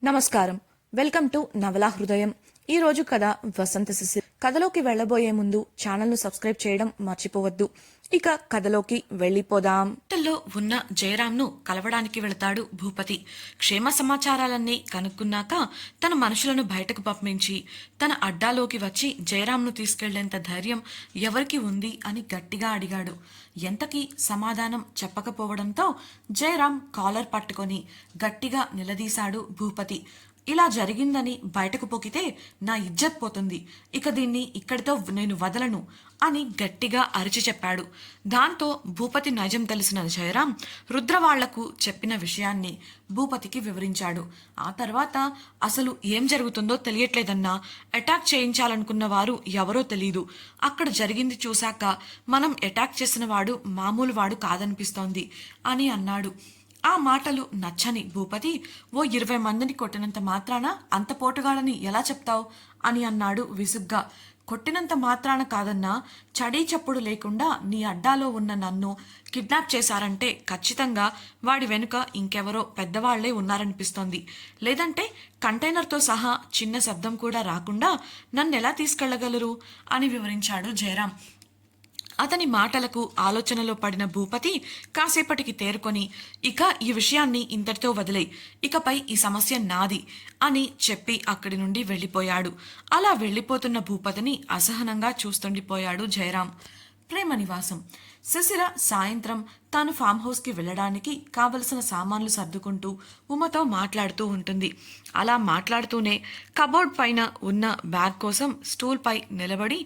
నమస్కారం. Welcome to నవలా హృదయం. ఈ రోజు కథ వసంత శిశిర్. కథలోకి వెళ్లబోయే ముందు ఛానల్ ను సబ్స్క్రైబ్ చేయడం మర్చిపోవద్దు. ఇక కథలోకి వెళ్లిపోదాం. హోటల్లో ఉన్న జయరాంను కలవడానికి వెళతాడు భూపతి. క్షేమ సమాచారాలన్నీ కనుక్కున్నాక తన మనుషులను బయటకు పంపించి తన అడ్డాలోకి వచ్చి జయరాంను తీసుకెళ్లేంత ధైర్యం ఎవరికి ఉంది అని గట్టిగా అడిగాడు. ఎంతకీ సమాధానం చెప్పకపోవడంతో జయరాం కాలర్ పట్టుకొని గట్టిగా నిలదీశాడు భూపతి. ఇలా జరిగిందని బయటకు పొకితే నా ఇజ్జత్ పోతుంది, ఇక దీన్ని ఇక్కడితో నేను వదలను అని గట్టిగా అరిచి చెప్పాడు. దాంతో భూపతి నైజం తెలిసిన జయరాం రుద్రవాళ్లకు చెప్పిన విషయాన్ని భూపతికి వివరించాడు. ఆ తర్వాత అసలు ఏం జరుగుతుందో తెలియట్లేదన్నా, అటాక్ చేయించాలనుకున్న వారు ఎవరో తెలీదు, అక్కడ జరిగింది చూశాక మనం అటాక్ చేసిన వాడు మామూలు వాడు కాదనిపిస్తోంది అని అన్నాడు. ఆ మాటలు నచ్చని భూపతి, ఓ 20 మందిని కొట్టినంత మాత్రాన అంత పోటుగాడని ఎలా చెప్తావు అని అన్నాడు విసుగ్గా. కొట్టినంత మాత్రాన కాదన్నా, చడీ చప్పుడు లేకుండా నీ అడ్డాలో ఉన్న నన్ను కిడ్నాప్ చేశారంటే ఖచ్చితంగా వాడి వెనుక ఇంకెవరో పెద్దవాళ్లే ఉన్నారనిపిస్తోంది. లేదంటే కంటైనర్తో సహా చిన్న శబ్దం కూడా రాకుండా నన్నెలా తీసుకెళ్లగలరు అని వివరించాడు జయరాం. అతని మాటలకు ఆలోచనలో పడిన భూపతి కాసేపటికి తేరుకొని, ఇక ఈ విషయాన్ని ఇంతటితో వదిలే, ఇకపై ఈ సమస్య నాది అని చెప్పి అక్కడి నుండి వెళ్ళిపోయాడు. అలా వెళ్ళిపోతున్న భూపతిని అసహనంగా చూస్తుండిపోయాడు జయరాం. ప్రేమ నివాసం. శిశిర సాయంత్రం తాను ఫామ్ హౌస్కి వెళ్ళడానికి కావలసిన సామాన్లు సర్దుకుంటూ ఉమతో మాట్లాడుతూ ఉంటుంది. అలా మాట్లాడుతూనే కబోర్డ్ పైన ఉన్న బ్యాగ్ కోసం స్టూల్ పై నిలబడి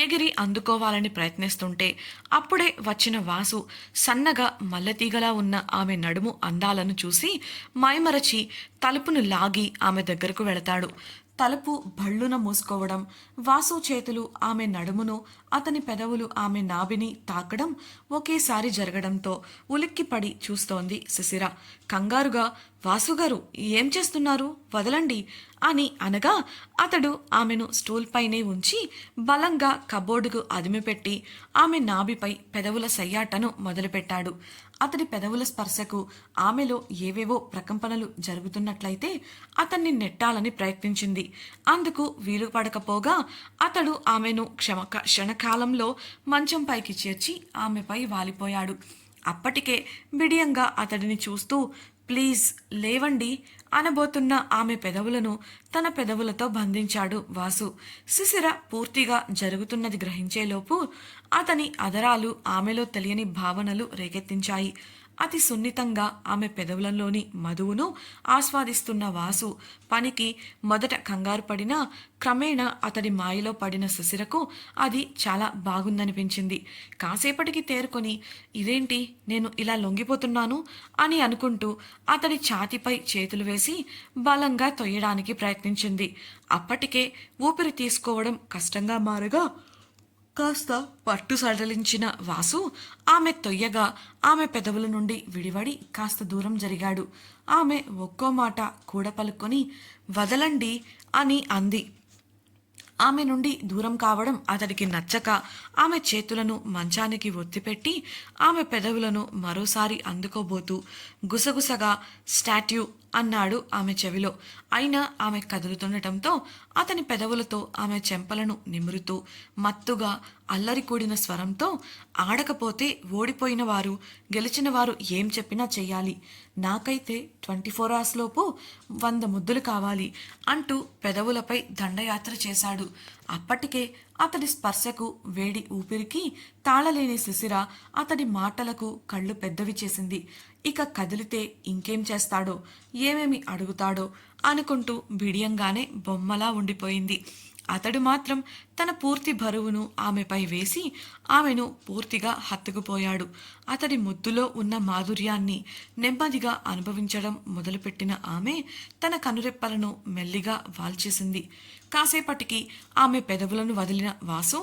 ఎగిరి అందుకోవాలని ప్రయత్నిస్తుంటే అప్పుడే వచ్చిన వాసు సన్నగా మల్లెతీగలా ఉన్న ఆమె నడుము అందాలను చూసి మైమరచి తలుపును లాగి ఆమె దగ్గరకు వెళతాడు. తలుపు భళ్ళున మూసుకోవడం, వాసు చేతులు ఆమె నడుమును, అతని పెదవులు ఆమె నాభిని తాకడం ఒకేసారి జరగడంతో ఉలిక్కిపడి చూస్తోంది శిశిర. కంగారుగా, వాసుగారు ఏం చేస్తున్నారు, వదలండి అని అనగా అతడు ఆమెను స్టూల్ పైనే ఉంచి బలంగా కబోర్డుకు అదిమిపెట్టి ఆమె నాభిపై పెదవుల సయ్యాటను మొదలుపెట్టాడు. అతడి పెదవుల స్పర్శకు ఆమెలో ఏవేవో ప్రకంపనలు జరుగుతున్నట్లయితే అతన్ని నెట్టాలని ప్రయత్నించింది. అందుకు వీలు పడకపోగా అతడు ఆమెను క్షణకాలంలో మంచం పైకి చేర్చి ఆమెపై వాలిపోయాడు. అప్పటికే బిడియంగా అతడిని చూస్తూ ప్లీజ్ లేవండి అనబోతున్న ఆమె పెదవులను తన పెదవులతో బంధించాడు వాసు. శిశిర పూర్తిగా జరుగుతున్నది గ్రహించేలోపు అతని అదరాలు ఆమెలో తెలియని భావనలు రేకెత్తించాయి. అతి సున్నితంగా ఆమె పెదవులలోని మధువును ఆస్వాదిస్తున్న వాసు పనికి మొదట కంగారు పడినా క్రమేణా అతడి మాయలో పడిన శిశిరకు అది చాలా బాగుందనిపించింది. కాసేపటికి తేరుకొని, ఇదేంటి నేను ఇలా లొంగిపోతున్నాను అని అనుకుంటూ అతడి ఛాతిపై చేతులు వేసి బలంగా తొయ్యడానికి ప్రయత్నించింది. అప్పటికే ఊపిరి తీసుకోవడం కష్టంగా మారగా కాస్త పట్టు సడలించిన వాసు ఆమె తొయ్యగా ఆమె పెదవుల నుండి విడివడి కాస్త దూరం జరిగాడు. ఆమె ఒక్కో మాట కూడా పలుకొని వదలండి అని అంది. ఆమె నుండి దూరం కావడం అతడికి నచ్చక ఆమె చేతులను మంచానికి ఒత్తిపెట్టి ఆమె పెదవులను మరోసారి అందుకోబోతూ గుసగుసగా స్టాట్యూ అన్నాడు ఆమె చెవిలో. అయినా ఆమె కదులుతుండటంతో అతని పెదవులతో ఆమె చెంపలను నిమురుతూ మత్తుగా అల్లరి కూడిన స్వరంతో, ఆడకపోతే ఓడిపోయిన వారు గెలిచిన వారు ఏం చెప్పినా చెయ్యాలి, నాకైతే 24 hours లోపు 100 ముద్దులు కావాలి అంటూ పెదవులపై దండయాత్ర చేశాడు. అప్పటికే అతడి స్పర్శకు వేడి ఊపిరికి తాళలేని శిశిర అతడి మాటలకు కళ్ళు పెద్దవి చేసింది. ఇక కదిలితే ఇంకేం చేస్తాడో, ఏమేమి అడుగుతాడో అనుకుంటూ బిడియంగానే బొమ్మలా ఉండిపోయింది. అతడు మాత్రం తన పూర్తి బరువును ఆమెపై వేసి ఆమెను పూర్తిగా హత్తుకుపోయాడు. అతడి ముద్దులో ఉన్న మాధుర్యాన్ని నెమ్మదిగా అనుభవించడం మొదలుపెట్టిన ఆమె తన కనురెప్పలను మెల్లిగా వాల్చేసింది. కాసేపటికి ఆమె పెదవులను వదిలిన వాసు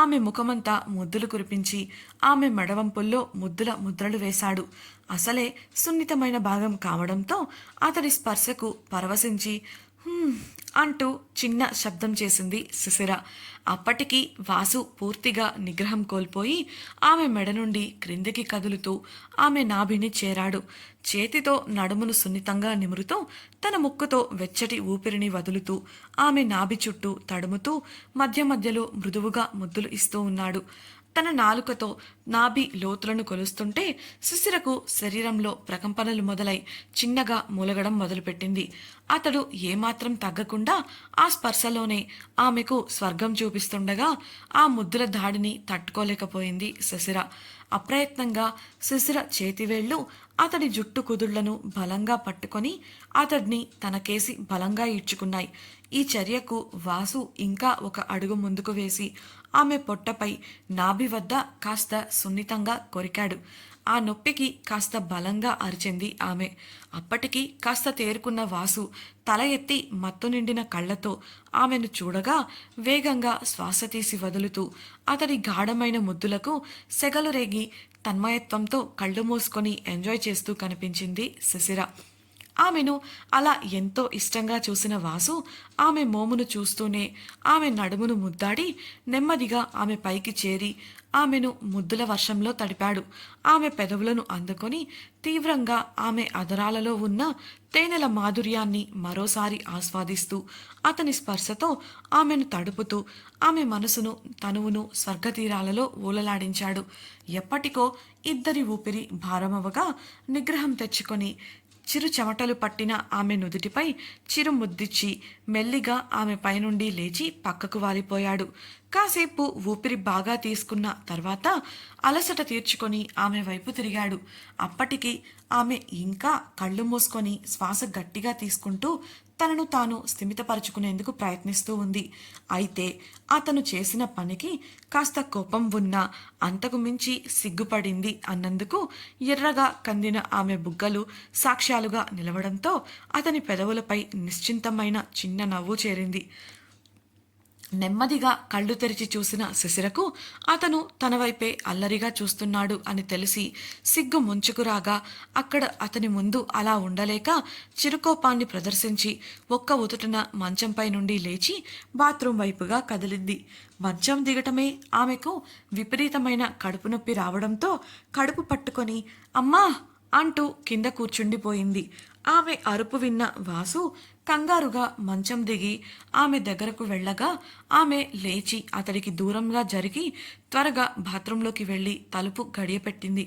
ఆమె ముఖమంతా ముద్దులు కురిపించి ఆమె మెడవంపుల్లో ముద్దుల ముద్రలు వేశాడు. అసలే సున్నితమైన భాగం కావడంతో అతడి స్పర్శకు పరవశించి "హ్మ్" అంటూ చిన్న శబ్దం చేసింది శిశిర. అప్పటికి వాసు పూర్తిగా నిగ్రహం కోల్పోయి ఆమె మెడ నుండి క్రిందికి కదులుతూ ఆమె నాభిని చేరాడు. చేతితో నడుమును సున్నితంగా నిమురుతూ తన ముక్కుతో వెచ్చటి ఊపిరిని వదులుతూ ఆమె నాభి చుట్టూ తడుముతూ మధ్య మధ్యలో మృదువుగా ముద్దులు ఇస్తూ ఉన్నాడు. తన నాలుకతో నాభి లోతులను కొలుస్తుంటే శిశిరకు శరీరంలో ప్రకంపనలు మొదలై చిన్నగా మూలగడం మొదలుపెట్టింది. అతడు ఏమాత్రం తగ్గకుండా ఆ స్పర్శలోనే ఆమెకు స్వర్గం చూపిస్తుండగా ఆ ముద్దుల దాడిని తట్టుకోలేకపోయింది శిశిర. అప్రయత్నంగా శిశిర చేతివేళ్లు అతడి జుట్టు కుదుళ్లను బలంగా పట్టుకొని అతడిని తనకేసి బలంగా ఈడ్చుకున్నాయి. ఈ చర్యకు వాసు ఇంకా ఒక అడుగు ముందుకు వేసి ఆమె పొట్టపై నాభి వద్ద కాస్త సున్నితంగా కొరికాడు. ఆ నొప్పికి కాస్త బలంగా అరిచింది ఆమె. అప్పటికి కాస్త తేరుకున్న వాసు తల ఎత్తి మత్తు నిండిన కళ్ళతో ఆమెను చూడగా వేగంగా శ్వాస తీసి వదులుతూ అతడి గాఢమైన ముద్దులకు సెగలు రేగి తన్మయత్వంతో కళ్ళు మూసుకొని ఎంజాయ్ చేస్తూ కనిపించింది శిశిర. ఆమెను అలా ఎంతో ఇష్టంగా చూసిన వాసు ఆమె మోమును చూస్తూనే ఆమె నడుమును ముద్దాడి నెమ్మదిగా ఆమె పైకి చేరి ఆమెను ముద్దుల వర్షంలో తడిపాడు. ఆమె పెదవులను అందుకొని తీవ్రంగా ఆమె అదరాలలో ఉన్న తేనెల మాధుర్యాన్ని మరోసారి ఆస్వాదిస్తూ అతని స్పర్శతో ఆమెను తడుపుతూ ఆమె మనసును తనువును స్వర్గతీరాలలో ఊలలాడించాడు. ఎప్పటికో ఇద్దరి ఊపిరి భారమవగా నిగ్రహం తెచ్చుకొని చిరు చెమటలు పట్టిన ఆమె నుదుటిపై చిరు ముద్దిచ్చి మెల్లిగా ఆమె పైనుండి లేచి పక్కకు వాలిపోయాడు. కాసేపు ఊపిరి బాగా తీసుకున్న తర్వాత అలసట తీర్చుకొని ఆమె వైపు తిరిగాడు. అప్పటికి ఆమె ఇంకా కళ్ళు మూసుకొని శ్వాస గట్టిగా తీసుకుంటూ తనను తాను స్థిమితపరుచుకునేందుకు ప్రయత్నిస్తూ ఉంది. అయితే అతను చేసిన పనికి కాస్త కోపం ఉన్నా అంతకు మించి సిగ్గుపడింది అన్నందుకు ఎర్రగా కందిన ఆమె బుగ్గలు సాక్ష్యాలుగా నిలవడంతో అతని పెదవులపై నిశ్చింతమైన చిన్న నవ్వు చేరింది. నెమ్మదిగా కళ్ళు తెరిచి చూసిన శిశిరకు అతను తన వైపే అల్లరిగా చూస్తున్నాడు అని తెలిసి సిగ్గు ముంచుకురాగా అక్కడ అతని ముందు అలా ఉండలేక చిరుకోపాన్ని ప్రదర్శించి ఒక్క ఉతుటన మంచంపై నుండి లేచి బాత్రూం వైపుగా కదిలింది. మంచం దిగటమే ఆమెకు విపరీతమైన కడుపు నొప్పి రావడంతో కడుపు పట్టుకొని అమ్మా అంటూ కింద కూర్చుండిపోయింది. ఆమె అరుపు విన్న వాసు కంగారుగా మంచం దిగి ఆమె దగ్గరకు వెళ్ళగా ఆమె లేచి అతడికి దూరంగా జరిగి త్వరగా బాత్రూంలోకి వెళ్ళి తలుపు గడియపెట్టింది.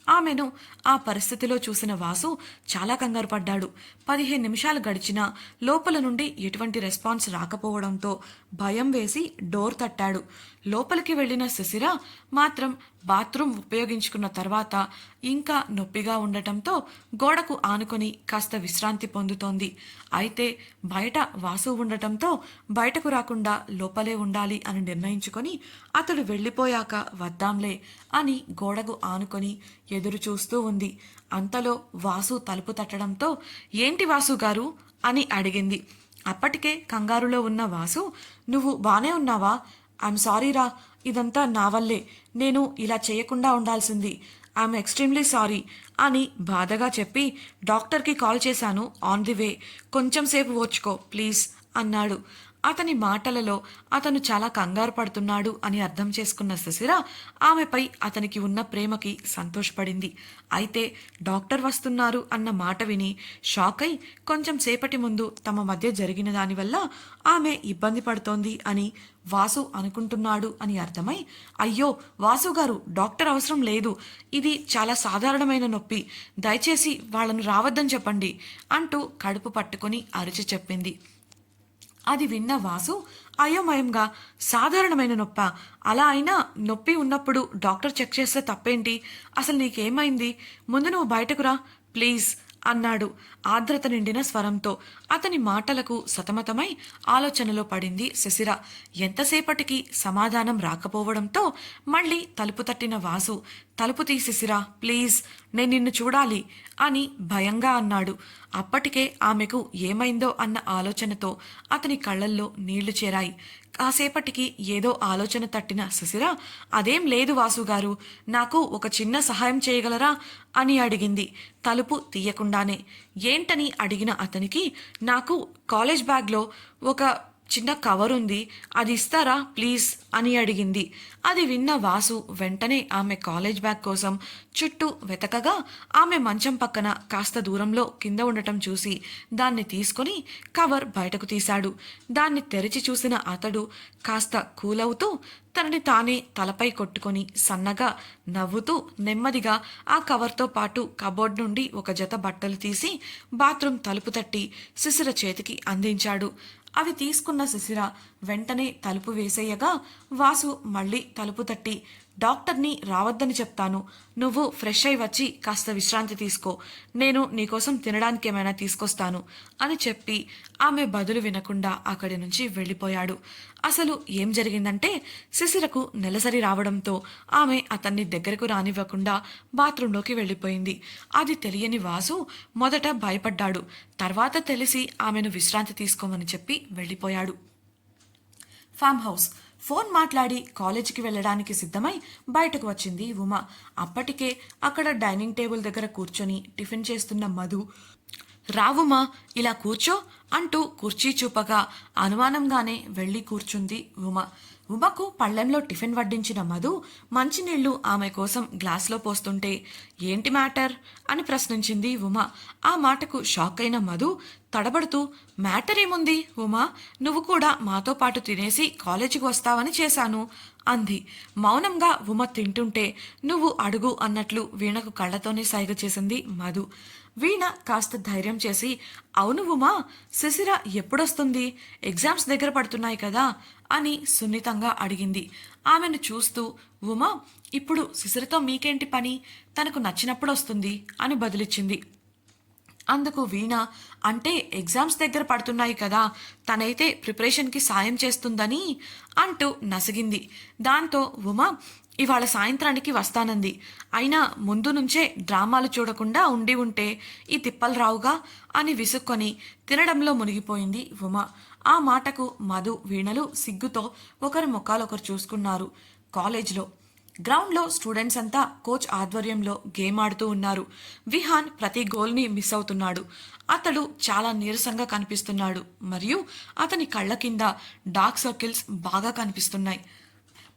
ఆమెను ఆ పరిస్థితిలో చూసిన వాసు చాలా కంగారు పడ్డాడు. 15 నిమిషాలు గడిచినా లోపల నుండి ఎటువంటి రెస్పాన్స్ రాకపోవడంతో భయం వేసి డోర్ తట్టాడు. లోపలికి వెళ్ళిన శిశిర మాత్రం బాత్రూమ్ ఉపయోగించుకున్న తర్వాత ఇంకా నొప్పిగా ఉండటంతో గోడకు ఆనుకొని కాస్త విశ్రాంతి పొందుతోంది. అయితే బయట వాసు ఉండటంతో బయటకు రాకుండా లోపలే ఉండాలి అని నిర్ణయించుకొని అతడు వెళ్ళిపోయాక వద్దాంలే అని గోడకు ఆనుకొని ఎదురు చూస్తూ ఉంది. అంతలో వాసు తలుపు తట్టడంతో ఏంటి వాసు గారు అని అడిగింది. అప్పటికే కంగారులో ఉన్న వాసు నువ్వు బానే ఉన్నావా? ఐఎమ్ సారీ రా, ఇదంతా నా వల్లే, నేను ఇలా చేయకుండా ఉండాల్సింది, ఐఎమ్ ఎక్స్ట్రీమ్లీ సారీ అని బాధగా చెప్పి డాక్టర్కి కాల్ చేశాను, ఆన్ ది వే, కొంచెం సేపు ఓర్చుకో ప్లీజ్ అన్నాడు. అతని మాటలలో అతను చాలా కంగారు పడుతున్నాడు అని అర్థం చేసుకున్న శిశిర ఆమెపై అతనికి ఉన్న ప్రేమకి సంతోషపడింది. అయితే డాక్టర్ వస్తున్నారు అన్న మాట విని షాక్ అయి కొంచెం సేపటి ముందు తమ మధ్య జరిగిన దానివల్ల ఆమె ఇబ్బంది పడుతోంది అని వాసు అనుకుంటున్నాడు అని అర్థమై అయ్యో వాసు గారు, డాక్టర్ అవసరం లేదు, ఇది చాలా సాధారణమైన నొప్పి, దయచేసి వాళ్ళను రావద్దని చెప్పండి అంటూ కడుపు పట్టుకొని అరిచి చెప్పింది. అది విన్న వాసు అయోమయంగా సాధారణమైన నొప్ప, అలా అయినా నొప్పి ఉన్నప్పుడు డాక్టర్ చెక్ చేస్తే తప్పేంటి, అసలు నీకేమైంది, ముందు నువ్వు బయటకు రా ప్లీజ్ అన్నాడు ఆర్ద్రత నిండిన స్వరంతో. అతని మాటలకు సతమతమై ఆలోచనలో పడింది శిశిర. ఎంతసేపటికి సమాధానం రాకపోవడంతో మళ్ళీ తలుపు తట్టిన వాసు తలుపు తీసిసిరా ప్లీజ్, నేను నిన్ను చూడాలి అని భయంగా అన్నాడు. అప్పటికే ఆమెకు ఏమైందో అన్న ఆలోచనతో అతని కళ్ళల్లో నీళ్లు చేరాయి. కాసేపటికి ఏదో ఆలోచన తట్టిన శిశిర, అదేం లేదు వాసుగారు, నాకు ఒక చిన్న సహాయం చేయగలరా అని అడిగింది తలుపు తీయకుండానే. ఏంటని అడిగిన అతనికి, నాకు కాలేజ్ బ్యాగ్లో ఒక చిన్న కవర్ ఉంది, అది ఇస్తారా ప్లీజ్ అని అడిగింది. అది విన్న వాసు వెంటనే ఆమె కాలేజ్ బ్యాగ్ కోసం చుట్టూ వెతకగా ఆమె మంచం పక్కన కాస్త దూరంలో కింద ఉండటం చూసి దాన్ని తీసుకొని కవర్ బయటకు తీశాడు. దాన్ని తెరిచి చూసిన అతడు కాస్త కూలవుతూ తనని తానే తలపై కొట్టుకొని సన్నగా నవ్వుతూ నెమ్మదిగా ఆ కవర్తో పాటు కబోర్డ్ నుండి ఒక జత బట్టలు తీసి బాత్రూమ్ తలుపు తట్టి శిశిర చేతికి అందించాడు. అవి తీసుకున్న శిశిర వెంటనే తలుపు వేసేయగా వాసు మళ్ళీ తలుపు తట్టి, డాక్టర్ని రావద్దని చెప్తాను, నువ్వు ఫ్రెష్ అయి వచ్చి కాస్త విశ్రాంతి తీసుకో, నేను నీకోసం తినడానికి ఏమైనా తీసుకొస్తాను అని చెప్పి ఆమె బదులు వినకుండా అక్కడి నుంచి వెళ్ళిపోయాడు. అసలు ఏం జరిగిందంటే శిశిరకు నెలసరి రావడంతో ఆమె అతన్ని దగ్గరకు రానివ్వకుండా బాత్రూంలోకి వెళ్ళిపోయింది. అది తెలియని వాసు మొదట భయపడ్డాడు. తర్వాత తెలిసి ఆమెను విశ్రాంతి తీసుకోమని చెప్పి వెళ్ళిపోయాడు. Farm house. ఫోన్ మాట్లాడి కాలేజీకి వెళ్ళడానికి సిద్ధమై బయటకు వచ్చింది ఉమ. అప్పటికే అక్కడ డైనింగ్ టేబుల్ దగ్గర కూర్చొని టిఫిన్ చేస్తున్న మధు, రావుమా ఇలా కూర్చో అంటూ కుర్చీ చూపగా అనుమానంగానే వెళ్ళి కూర్చుంది ఉమ. ఉమకు పళ్ళెంలో టిఫిన్ వడ్డించిన మధు మంచినీళ్లు ఆమె కోసం గ్లాస్లో పోస్తుంటే, ఏంటి మ్యాటర్ అని ప్రశ్నించింది ఉమ. ఆ మాటకు షాక్ అయిన మధు తడబడుతూ, మ్యాటర్ ఏముంది ఉమా, నువ్వు కూడా మాతో పాటు తినేసి కాలేజీకి వస్తావని చేశాను అంది. మౌనంగా ఉమ తింటుంటే నువ్వు అడుగు అన్నట్లు వీణకు కళ్ళతోనే సైగ చేసింది మధు. వీణ కాస్త ధైర్యం చేసి, అవును ఉమా, శిశిర ఎప్పుడొస్తుంది, ఎగ్జామ్స్ దగ్గర పడుతున్నాయి కదా అని సున్నితంగా అడిగింది. ఆమెను చూస్తూ ఉమా, ఇప్పుడు శిశిరతో మీకేంటి పని, తనకు నచ్చినప్పుడు వస్తుంది అని బదులిచ్చింది. అందుకు వీణ, అంటే ఎగ్జామ్స్ దగ్గర పడుతున్నాయి కదా, తనైతే ప్రిపరేషన్కి సాయం చేస్తుందని అంటూ నసిగింది. దాంతో ఉమా, ఇవాళ సాయంత్రానికి వస్తానంది, అయినా ముందు నుంచే డ్రామాలు చూడకుండా ఉండి ఉంటే ఈ తిప్పలు రావుగా అని విసుక్కొని తినడంలో మునిగిపోయింది ఉమ. ఆ మాటకు మధు వీణలు సిగ్గుతో ఒకరి ముఖాలొకరు చూసుకున్నారు. కాలేజ్లో గ్రౌండ్లో స్టూడెంట్స్ అంతా కోచ్ ఆధ్వర్యంలో గేమ్ ఆడుతూ ఉన్నారు. విహాన్ ప్రతి గోల్ని మిస్ అవుతున్నాడు. అతడు చాలా నీరసంగా కనిపిస్తున్నాడు మరియు అతని కళ్ళ కింద డార్క్ సర్కిల్స్ బాగా కనిపిస్తున్నాయి.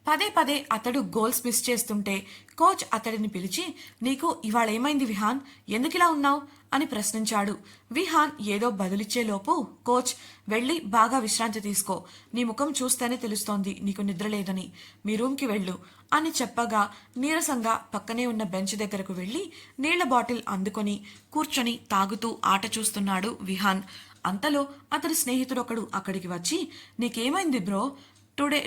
పదే పదే అతడు గోల్స్ మిస్ చేస్తుంటే కోచ్ అతడిని పిలిచి, నీకు ఇవాళ ఏమైంది విహాన్, ఎందుకిలా ఉన్నావు అని ప్రశ్నించాడు. విహాన్ ఏదో బదులిచ్చేలోపు కోచ్, వెళ్ళి బాగా విశ్రాంతి తీసుకో, నీ ముఖం చూస్తేనే తెలుస్తోంది నీకు నిద్ర లేదని, మీ రూమ్కి వెళ్ళు అని చెప్పగా నీరసంగా పక్కనే ఉన్న బెంచ్ దగ్గరకు వెళ్ళి నీళ్ల బాటిల్ అందుకొని కూర్చొని తాగుతూ ఆట చూస్తున్నాడు విహాన్. అంతలో అతడి స్నేహితుడొకడు అక్కడికి వచ్చి, నీకేమైంది బ్రో,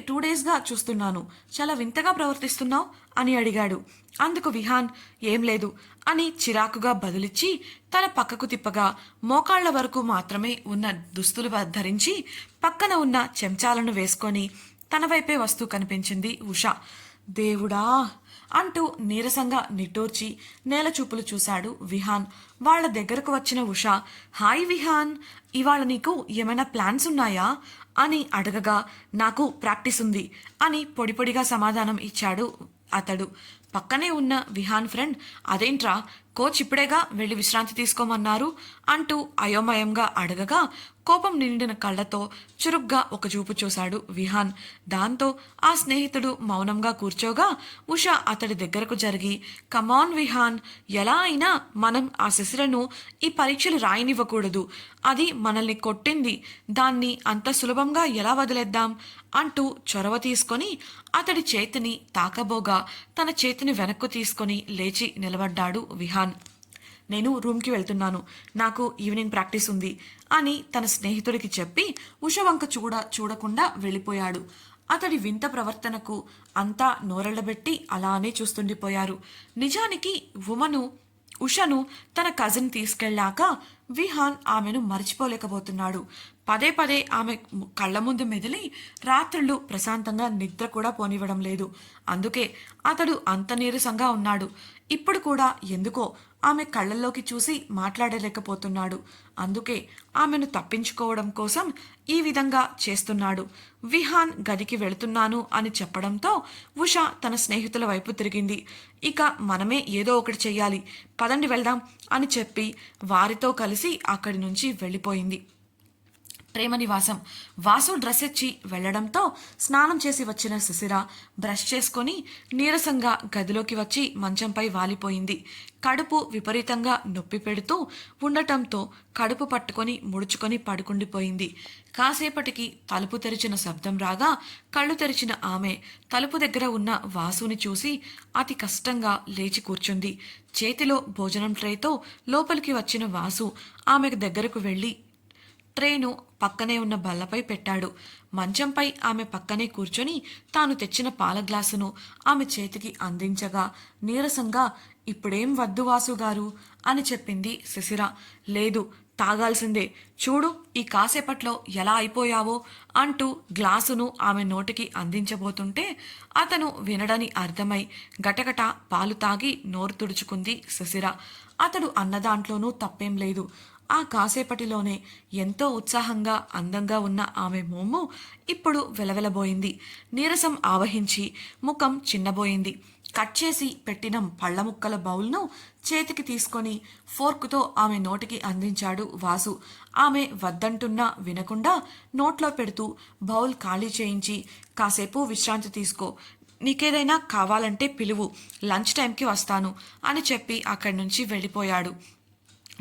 టూ డేస్గా చూస్తున్నాను, చాలా వింతగా ప్రవర్తిస్తున్నావు అని అడిగాడు. అందుకు విహాన్, ఏం లేదు అని చిరాకుగా బదులిచ్చి తల పక్కకు తిప్పగా మోకాళ్ల వరకు మాత్రమే ఉన్న దుస్తులు ధరించి పక్కన ఉన్న చెంచాలను వేసుకొని తన వైపే వస్తూ కనిపించింది ఉష. దేవుడా అంటూ నీరసంగా నిట్టూర్చి నేల చూపులు చూశాడు విహాన్. వాళ్ల దగ్గరకు వచ్చిన ఉష, హాయ్ విహాన్, ఇవాళ నీకు ఏమైనా ప్లాన్స్ ఉన్నాయా అని అడగగా, నాకు ప్రాక్టీస్ ఉంది అని పొడిపొడిగా సమాధానం ఇచ్చాడు అతడు. పక్కనే ఉన్న విహాన్ ఫ్రెండ్, అదేంట్రా, కోచ్ ఇప్పుడేగా వెళ్ళి విశ్రాంతి తీసుకోమన్నారు అంటూ అయోమయంగా అడగగా కోపం నిండిన కళ్ళతో చురుగ్గా ఒక చూపు చూశాడు విహాన్. దాంతో ఆ స్నేహితుడు మౌనంగా కూర్చోగా ఉష అతడి దగ్గరకు జరిగి, కమాన్ విహాన్, ఎలా అయినా మనం ఆ శిశిరను ఈ పరీక్షలు రాయనివ్వకూడదు, అది మనల్ని కొట్టింది, దాన్ని అంత సులభంగా ఎలా వదిలేద్దాం అంటూ చొరవ తీసుకొని అతడి చేతిని తాకబోగా తన చేతిని వెనక్కు తీసుకొని లేచి నిలబడ్డాడు విహాన్. నేను రూమ్కి వెళ్తున్నాను, నాకు ఈవినింగ్ ప్రాక్టీస్ ఉంది అని తన స్నేహితుడికి చెప్పి ఉష వంక చూడకుండా వెళ్ళిపోయాడు. అతడి వింత ప్రవర్తనకు అంతా నోరెళ్లబెట్టి అలానే చూస్తుండిపోయారు. నిజానికి ఉషను తన కజిన్ తీసుకెళ్లాక విహాన్ ఆమెను మర్చిపోలేకపోతున్నాడు. పదే పదే ఆమె కళ్ళ ముందు మెదిలి రాత్రుళ్ళు ప్రశాంతంగా నిద్ర కూడా పోనివ్వడం లేదు. అందుకే అతడు అంత నీరసంగా ఉన్నాడు. ఇప్పుడు కూడా ఎందుకో ఆమె కళ్ళల్లోకి చూసి మాట్లాడలేకపోతున్నాడు. అందుకే ఆమెను తప్పించుకోవడం కోసం ఈ విధంగా చేస్తున్నాడు. విహాన్ గదికి వెళుతున్నాను అని చెప్పడంతో ఉష తన స్నేహితుల వైపు తిరిగింది. ఇక మనమే ఏదో ఒకటి చెయ్యాలి, పదండి వెళ్దాం అని చెప్పి వారితో కలిసి అక్కడి నుంచి వెళ్ళిపోయింది. ప్రేమ నివాసం. వాసు డ్రెస్ ఇచ్చి వెళ్లడంతో స్నానం చేసి వచ్చిన శిశిర బ్రష్ చేసుకొని నీరసంగా గదిలోకి వచ్చి మంచంపై వాలిపోయింది. కడుపు విపరీతంగా నొప్పి పెడుతూ ఉండటంతో కడుపు పట్టుకొని ముడుచుకొని పడుకుండిపోయింది. కాసేపటికి తలుపు తెరిచిన శబ్దం రాగా కళ్ళు తెరిచిన ఆమె తలుపు దగ్గర ఉన్న వాసుని చూసి అతి కష్టంగా లేచి కూర్చుంది. చేతిలో భోజనం ట్రేతో లోపలికి వచ్చిన వాసు ఆమె దగ్గరకు వెళ్లి ట్రేను పక్కనే ఉన్న బల్లపై పెట్టాడు. మంచంపై ఆమె పక్కనే కూర్చొని తాను తెచ్చిన పాల గ్లాసును ఆమె చేతికి అందించగా నీరసంగా ఇప్పుడేం వద్దు వాసుగారు అని చెప్పింది శిశిర. లేదు, తాగాల్సిందే, చూడు ఈ కాసేపట్లో ఎలా అయిపోయావో అంటూ గ్లాసును ఆమె నోటికి అందించబోతుంటే అతను వినడని అర్థమై గటగట పాలు తాగి నోరు తుడుచుకుంది శిశిర. అతడు అన్నదాంట్లోనూ తప్పేం లేదు. ఆ కాసేపటిలోనే ఎంతో ఉత్సాహంగా అందంగా ఉన్న ఆమె మోము ఇప్పుడు వెలవెలబోయింది. నీరసం ఆవహించి ముఖం చిన్నబోయింది. కట్ చేసి పెట్టిన పళ్ళ ముక్కల బౌల్ను చేతికి తీసుకొని ఫోర్కుతో ఆమె నోటికి అందించాడు వాసు. ఆమె వద్దంటున్నా వినకుండా నోట్లో పెడుతూ బౌల్ ఖాళీ చేయించి కాసేపు విశ్రాంతి తీసుకో, నీకేదైనా కావాలంటే పిలువు, లంచ్ టైంకి వస్తాను అని చెప్పి అక్కడి నుంచి వెళ్ళిపోయాడు.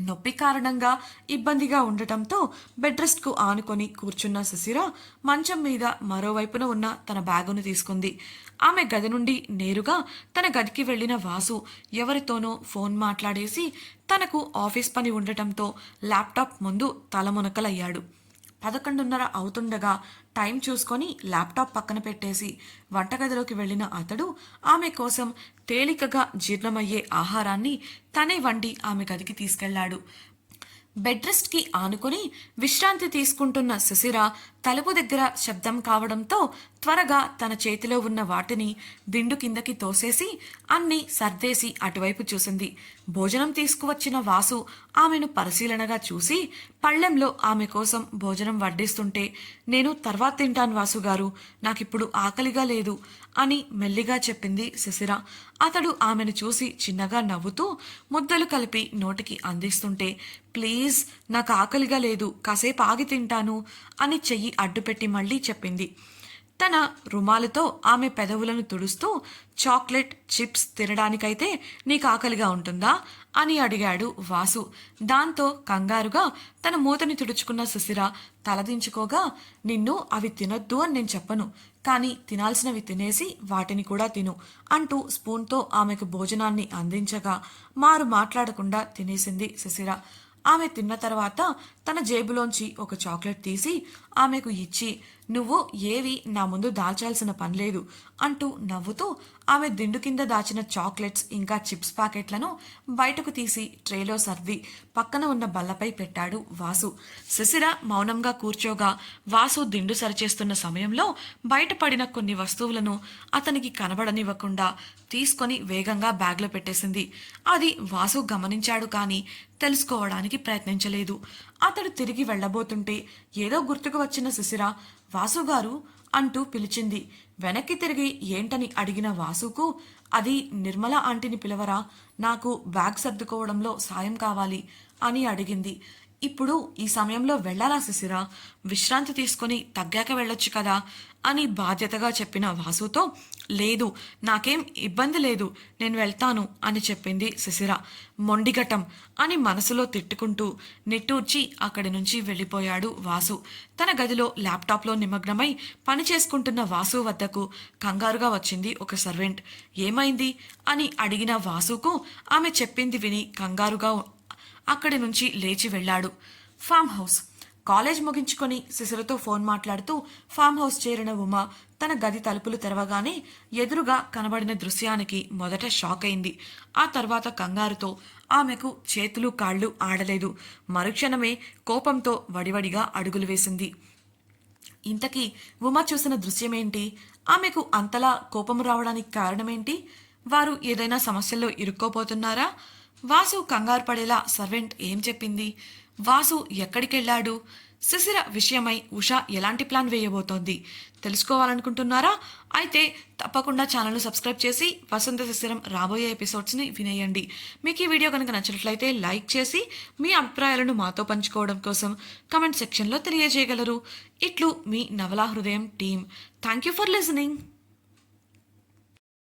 నొప్పి కారణంగా ఇబ్బందిగా ఉండటంతో బెడ్ రెస్ట్కు ఆనుకొని కూర్చున్న శిశిర మంచం మీద మరోవైపున ఉన్న తన బ్యాగును తీసుకుంది. ఆమె గది నుండి నేరుగా తన గదికి వెళ్లిన వాసు ఎవరితోనో ఫోన్ మాట్లాడేసి తనకు ఆఫీస్ పని ఉండటంతో ల్యాప్టాప్ ముందు తలమునకలయ్యాడు. 11:30 అవుతుండగా టైం చూసుకొని ల్యాప్టాప్ పక్కన పెట్టేసి వంటగదిలోకి వెళ్లిన అతడు ఆమె కోసం తేలికగా జీర్ణమయ్యే ఆహారాన్ని తనే వండి ఆమె గదికి తీసుకెళ్లాడు. బెడ్ రెస్ట్కి ఆనుకుని విశ్రాంతి తీసుకుంటున్న శిశిర తలుపు దగ్గర శబ్దం కావడంతో త్వరగా తన చేతిలో ఉన్న వాటిని దిండు కిందకి తోసేసి అన్నీ సర్దేసి అటువైపు చూసింది. భోజనం తీసుకువచ్చిన వాసు ఆమెను పరిశీలనగా చూసి పళ్ళెంలో ఆమె కోసం భోజనం వడ్డిస్తుంటే నేను తర్వాత తింటాను వాసుగారు, నాకిప్పుడు ఆకలిగా లేదు అని మెల్లిగా చెప్పింది శిశిర. అతడు ఆమెను చూసి చిన్నగా నవ్వుతూ ముద్దలు కలిపి నోటికి అందిస్తుంటే ప్లీజ్ నాకు ఆకలిగా లేదు, కాసేపు ఆగి తింటాను అని చెయ్యి అడ్డుపెట్టి మళ్ళీ చెప్పింది. తన రుమాలుతో ఆమె పెదవులను తుడుస్తూ చాక్లెట్ చిప్స్ తినడానికైతే నీకు ఆకలిగా ఉంటుందా అని అడిగాడు వాసు. దాంతో కంగారుగా తన మూతని తుడుచుకున్న శిశిర తలదించుకోగా నిన్ను అవి తినొద్దు అని నేను చెప్పను, కానీ తినాల్సినవి తినేసి వాటిని కూడా తిను అంటూ స్పూన్తో ఆమెకు భోజనాన్ని అందించగా మారు మాట్లాడకుండా తినేసింది శిశిర. ఆమె తిన్న తర్వాత తన జేబులోంచి ఒక చాక్లెట్ తీసి ఆమెకు ఇచ్చి నువ్వు ఏవి నా ముందు దాల్చాల్సిన పనిలేదు అంటూ నవ్వుతూ ఆమె దిండు కింద దాచిన చాక్లెట్స్ ఇంకా చిప్స్ ప్యాకెట్లను బయటకు తీసి ట్రేలో సర్ది పక్కన ఉన్న బల్లపై పెట్టాడు వాసు. శిశిర మౌనంగా కూర్చోగా వాసు దిండు సరిచేస్తున్న సమయంలో బయటపడిన కొన్ని వస్తువులను అతనికి కనబడనివ్వకుండా తీసుకొని వేగంగా బ్యాగ్లో పెట్టేసింది. అది వాసు గమనించాడు కానీ తెలుసుకోవడానికి ప్రయత్నించలేదు. అతడు తిరిగి వెళ్లబోతుంటే ఏదో గుర్తుకు వచ్చిన శిశిర వాసుగారు అంటూ పిలిచింది. వెనక్కి తిరిగి ఏంటని అడిగిన వాసుకు అది నిర్మల ఆంటీని పిలవరా, నాకు బ్యాగ్ సర్దుకోవడంలో సాయం కావాలి అని అడిగింది. ఇప్పుడు ఈ సమయంలో వెళ్లాలా శిశిర, విశ్రాంతి తీసుకుని తగ్గాక వెళ్ళొచ్చు కదా అని బాధ్యతగా చెప్పిన వాసుతో లేదు నాకేం ఇబ్బంది లేదు నేను వెళ్తాను అని చెప్పింది శిశిర. మొండిఘటం అని మనసులో తిట్టుకుంటూ నిట్టూర్చి అక్కడి నుంచి వెళ్ళిపోయాడు వాసు. తన గదిలో ల్యాప్టాప్లో నిమగ్నమై పని చేసుకుంటున్న వాసు వద్దకు కంగారుగా వచ్చింది ఒక సర్వెంట్. ఏమైంది అని అడిగిన వాసుకు ఆమె చెప్పింది విని కంగారుగా అక్కడి నుంచి లేచి వెళ్ళాడు. Farm house. కాలేజ్ ముగించుకొని శిశిరతో ఫోన్ మాట్లాడుతూ ఫామ్ హౌస్ చేరిన ఉమ తన గది తలుపులు తెరవగానే ఎదురుగా కనబడిన దృశ్యానికి మొదట షాక్ అయింది. ఆ తర్వాత కంగారుతో ఆమెకు చేతులు కాళ్ళు ఆడలేదు. మరుక్షణమే కోపంతో వడివడిగా అడుగులు వేసింది. ఇంతకీ ఉమ చూసిన దృశ్యమేంటి? ఆమెకు అంతలా కోపం రావడానికి కారణమేంటి? వారు ఏదైనా సమస్యల్లో ఇరుక్కోపోతున్నారా? వాసు కంగారు పడేలా సర్వెంట్ ఏం చెప్పింది? వాసు ఎక్కడికెళ్ళాడు? శిశిర విషయమై ఉషా ఎలాంటి ప్లాన్ వేయబోతోంది తెలుసుకోవాలనుకుంటున్నారా? అయితే తప్పకుండా ఛానల్ను సబ్స్క్రైబ్ చేసి వసంత శిశిరం రాబోయే ఎపిసోడ్స్ని వినేయండి. మీకు ఈ వీడియో కనుక నచ్చినట్లయితే లైక్ చేసి మీ అభిప్రాయాలను మాతో పంచుకోవడం కోసం కమెంట్ సెక్షన్లో తెలియజేయగలరు. ఇట్లు మీ నవలా హృదయం team. Thank you for listening.